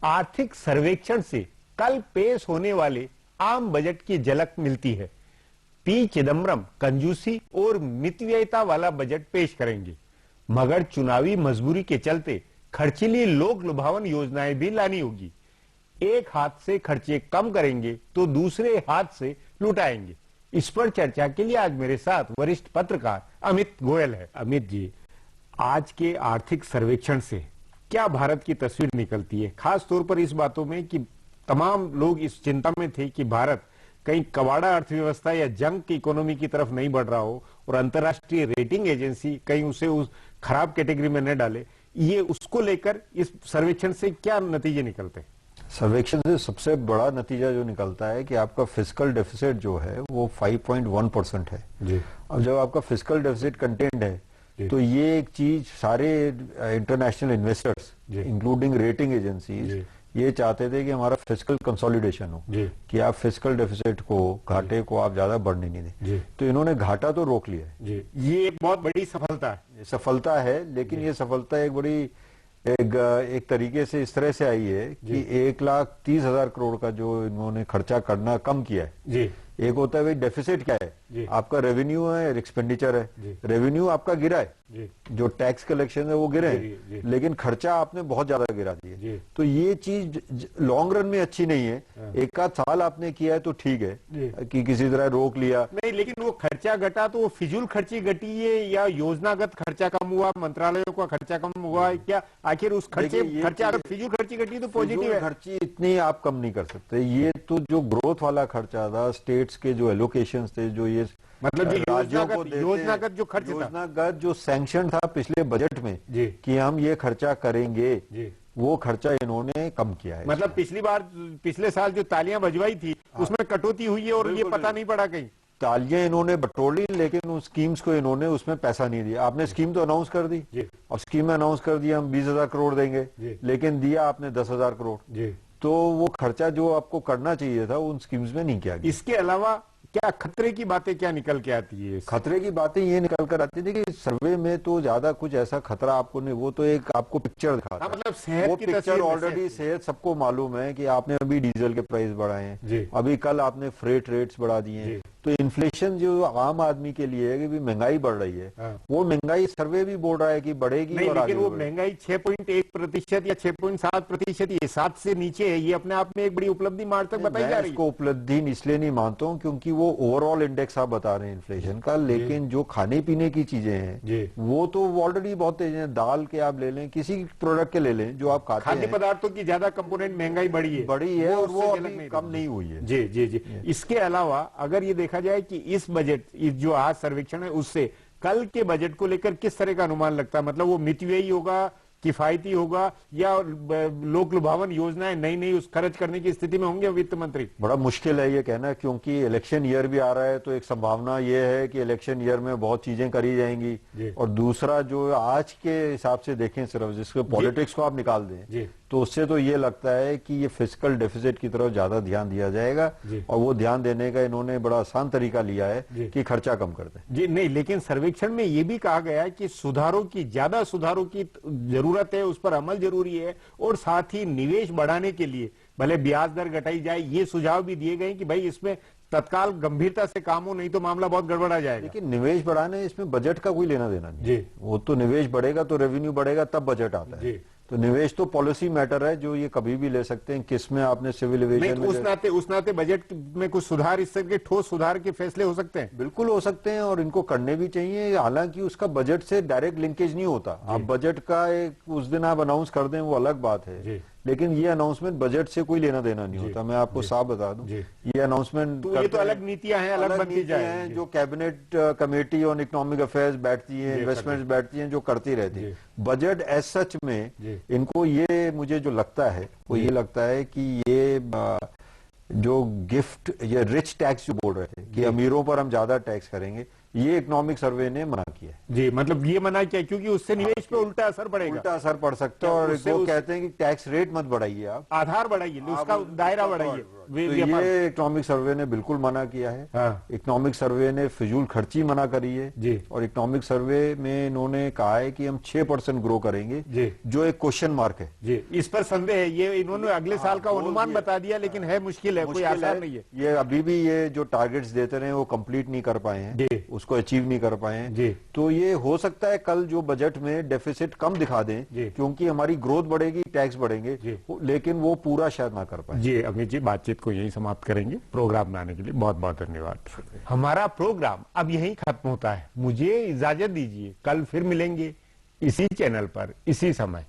आर्थिक सर्वेक्षण से कल पेश होने वाले आम बजट की झलक मिलती है। पी चिदम्बरम कंजूसी और मितव्ययिता वाला बजट पेश करेंगे, मगर चुनावी मजबूरी के चलते खर्चीली लोक लुभावन योजनाएं भी लानी होगी। एक हाथ से खर्चे कम करेंगे तो दूसरे हाथ से लुटाएंगे। इस पर चर्चा के लिए आज मेरे साथ वरिष्ठ पत्रकार अमित गोयल है। अमित जी, आज के आर्थिक सर्वेक्षण से क्या भारत की तस्वीर निकलती है, खास तौर पर इस बातों में कि तमाम लोग इस चिंता में थे कि भारत कहीं कबाड़ा अर्थव्यवस्था या जंग की इकोनॉमी की तरफ नहीं बढ़ रहा हो और अंतर्राष्ट्रीय रेटिंग एजेंसी कहीं उसे उस खराब कैटेगरी में न डाले। ये उसको लेकर इस सर्वेक्षण से क्या नतीजे निकलते हैं? सर्वेक्षण से सबसे बड़ा नतीजा जो निकलता है कि आपका फिस्कल डेफिसिट जो है वो 5.1% है जी। अब जब आपका फिस्कल डेफिसिट कंटेंट है तो ये एक चीज सारे international investors including rating agencies ये चाहते थे कि हमारा फिस्कल कंसोलिडेशन हो, कि आप फिस्कल डेफिसिट को, घाटे को आप ज्यादा बढ़ने नहीं दें। तो इन्होंने घाटा तो रोक लिया है, ये एक बहुत बड़ी सफलता है। लेकिन ये सफलता एक बड़ी एक तरीके से इस तरह से आई है कि 1,30,000 करोड़ का जो इन्होंने खर्चा करना कम किया है। एक होता है भाई डेफिसिट क्या है, आपका रेवेन्यू है, एक्सपेंडिचर है। रेवेन्यू आपका गिरा है, जो टैक्स कलेक्शन है वो गिरे है, लेकिन खर्चा आपने बहुत ज्यादा गिरा दिया। तो ये चीज लॉन्ग रन में अच्छी नहीं है। एक आध साल आपने किया है तो ठीक है कि किसी तरह रोक लिया नहीं, लेकिन वो खर्चा घटा तो वो फिजूल खर्ची घटी है या योजनागत खर्चा कम हुआ, मंत्रालयों का खर्चा कम हुआ, क्या आखिर उस खर्चा अगर फिजूल खर्ची घटी तो पॉजिटिव है? खर्ची इतनी आप कम नहीं कर सकते। ये तो जो ग्रोथ वाला खर्चा था, स्टेट्स के जो एलोकेशंस थे, जो ये मतलब योजनागत जो खर्च, योजनागत जो सैंक्शन था पिछले बजट में कि हम ये खर्चा करेंगे, वो खर्चा इन्होंने कम किया है। मतलब पिछले साल जो तालियां बजवाई थी उसमें कटौती हुई है और ये पता नहीं पड़ा कहीं। तालियां इन्होंने बटोरी, लेकिन उन स्कीम्स को इन्होंने उसमें पैसा नहीं दिया। आपने स्कीम तो अनाउंस कर दी और स्कीम में अनाउंस कर दिया हम 20,000 करोड़ देंगे, लेकिन दिया आपने 10,000 करोड़। तो वो खर्चा जो आपको करना चाहिए था उन स्कीम्स में नहीं किया गया। इसके अलावा क्या खतरे की बातें क्या निकल के आती है? खतरे की बातें ये निकल कर आती थी कि सर्वे में तो ज्यादा कुछ ऐसा खतरा आपको नहीं, वो तो एक आपको पिक्चर दिखाता है। मतलब सेहत वो की पिक्चर ऑलरेडी सेहत सबको मालूम है कि आपने अभी डीजल के प्राइस बढ़ाए हैं, अभी कल आपने फ्रेट रेट्स बढ़ा दिए हैं। तो इन्फ्लेशन जो आम आदमी के लिए है कि भी महंगाई बढ़ रही है, वो महंगाई सर्वे भी बोल रहा है कि बढ़ेगी। नहीं, लेकिन वो महंगाई 6.1% या 6.7%, ये 7 से नीचे है। ये अपने आप में एक बड़ी उपलब्धि मार्च तक बताई जा रही है। इसको उपलब्धि इसलिए नहीं मानता हूँ क्योंकि वो ओवरऑल इंडेक्स आप बता रहे हैं इन्फ्लेशन का, लेकिन जो खाने पीने की चीजें हैं वो तो ऑलरेडी बहुत तेज है। दाल के आप ले लें, किसी प्रोडक्ट के ले लें जो आप खाते हैं, खाद्य पदार्थों की ज्यादा कंपोनेंट महंगाई बढ़ी है और वो अभी कम नहीं हुई है। जी। इसके अलावा अगर ये देखा जाए कि इस बजट, इस जो आज सर्वेक्षण है उससे कल के बजट को लेकर किस तरह का अनुमान लगता है? मतलब वो मितव्ययी होगा, किफायती होगा, या लोक लुभावन योजनाएं नई नई उस खर्च करने की स्थिति में होंगे वित्त मंत्री? बड़ा मुश्किल है ये कहना, क्योंकि इलेक्शन ईयर भी आ रहा है। तो एक संभावना ये है कि इलेक्शन ईयर में बहुत चीजें करी जाएंगी, और दूसरा जो आज के हिसाब से देखें, सिर्फ जिसको पॉलिटिक्स को आप निकाल दें तो उससे तो ये लगता है कि ये फिस्कल डेफिसिट की तरफ ज्यादा ध्यान दिया जाएगा, और वो ध्यान देने का इन्होंने बड़ा आसान तरीका लिया है कि खर्चा कम कर दें। जी नहीं, लेकिन सर्वेक्षण में ये भी कहा गया है कि ज्यादा सुधारों की जरूरत है, उस पर अमल जरूरी है, और साथ ही निवेश बढ़ाने के लिए भले ब्याज दर घटाई जाए, ये सुझाव भी दिए गए कि भाई इसमें तत्काल गंभीरता से काम हो, नहीं तो मामला बहुत गड़बड़ा जाएगा। लेकिन निवेश बढ़ाने इसमें बजट का कोई लेना देना नहीं। वो तो निवेश बढ़ेगा तो रेवेन्यू बढ़ेगा, तब बजट आता है। तो निवेश तो पॉलिसी मैटर है जो ये कभी भी ले सकते हैं, किस में आपने सिविल एविएशन में उस नाते बजट में कुछ सुधार, इस तरह के ठोस सुधार के फैसले हो सकते हैं। बिल्कुल हो सकते हैं और इनको करने भी चाहिए। हालांकि उसका बजट से डायरेक्ट लिंकेज नहीं होता। आप बजट का एक उस दिन आप अनाउंस कर दें वो अलग बात है, लेकिन ये अनाउंसमेंट बजट से कोई लेना देना नहीं होता। मैं आपको साफ बता दूं, ये अनाउंसमेंट तो ये तो अलग नीतियां हैं, अलग नीतियां हैं जो cabinet committee on economic affairs बैठती है, इन्वेस्टमेंट्स बैठती हैं, जो करती रहती है। बजट एज सच में इनको ये, मुझे जो लगता है वो ये लगता है कि ये जो गिफ्ट या रिच टैक्स जो बोल रहे थे कि अमीरों पर हम ज्यादा टैक्स करेंगे, ये इकोनॉमिक सर्वे ने मना किया है। जी, मतलब ये मना किया क्योंकि उससे निवेश पे उल्टा असर पड़ेगा, उल्टा असर पड़ सकता है। और वो कहते हैं कि टैक्स रेट मत बढ़ाइए, आप आधार बढ़ाइए, उसका दायरा बढ़ाइए। तो ये इकोनॉमिक सर्वे ने बिल्कुल मना किया है। हाँ। इकोनॉमिक सर्वे ने फिजूल खर्ची मना करी है जी। और इकोनॉमिक सर्वे में इन्होंने कहा है कि हम 6% ग्रो करेंगे जी, जो एक क्वेश्चन मार्क है जी। इस पर संदेह है, ये इन्होंने अगले साल का अनुमान बता दिया, लेकिन है मुश्किल है, कोई आसान नहीं है। ये अभी भी ये जो टारगेट्स देते रहे वो कंप्लीट नहीं कर पाए हैं, उसको अचीव नहीं कर पाए हैं। तो ये हो सकता है कल जो बजट में डेफिसिट कम दिखा दें, क्योंकि हमारी ग्रोथ बढ़ेगी, टैक्स बढ़ेंगे, लेकिन वो पूरा शायद ना कर पाए। जी अमित जी, बातचीत को यहीं समाप्त करेंगे। प्रोग्राम में आने के लिए बहुत बहुत धन्यवाद। हमारा प्रोग्राम अब यहीं खत्म होता है, मुझे इजाजत दीजिए, कल फिर मिलेंगे इसी चैनल पर इसी समय।